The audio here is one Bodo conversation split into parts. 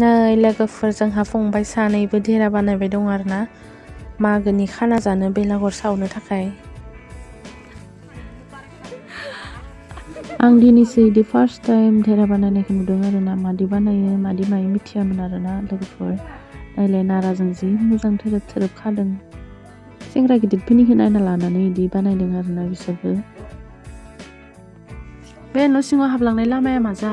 नै लोगोफोरजोंहा फंबाय सानैबो देरा बानायबाय दं आरो ना मागोनि खाना जानो बेलागुर सावनो थाखाय। आं दिनैसो इदि फार्स्ट टाइम देरा बानायनायखौ नुदों आरो ना मादि बानायो मादि मायो मिथियामोन आरो ना लोगोफोर। नायलाय नाराजों जि मोजां थोरोब थोरोब खादों। सेंग्रा गिदिरफोरनिखौ नायना लानानै इदि बानायदों आरो ना बिसोरबो। बे न' सिङाव हाबलांनाय लामाया मा जा?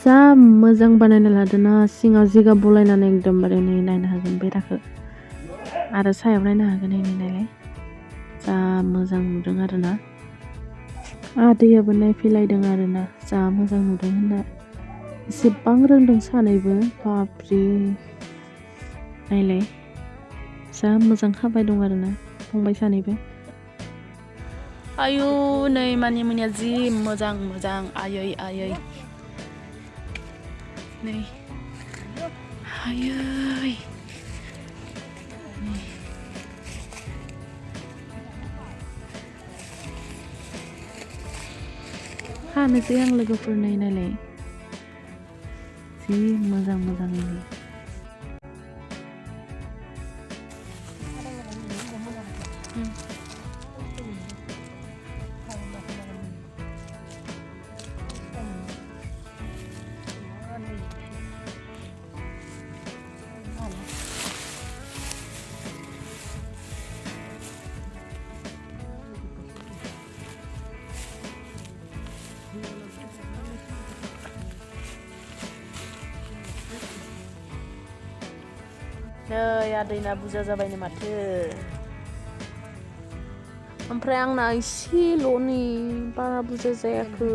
जा मोजां बानायना लादों ना सिङाव जिगाब बलायनानै एकदमबारे नै नायनो हागोन बेराखौ आरो सायाव नायनो हागोन नै नायलाय जा मोजां नुदों आरो ना आदैयाबो नायफैलायदों आरो ना जा मोजां नुदों होनना एसेबां रोंदों सानैबो बाबरे नायलाय जा मोजां खाबाय दं आरो ना फंबाय सानैबो। आयु नै मानि मुनिया जि मोजां मोजां आयै आयै नै आयै हानोसै आं लोगोफोर नै नायलाय जि मोजां मोजाङैनो। नै आदैना बुरजा जाबायनो माथो ओमफ्राय आंना एसेल' नै बारा बुरजा जायाखै।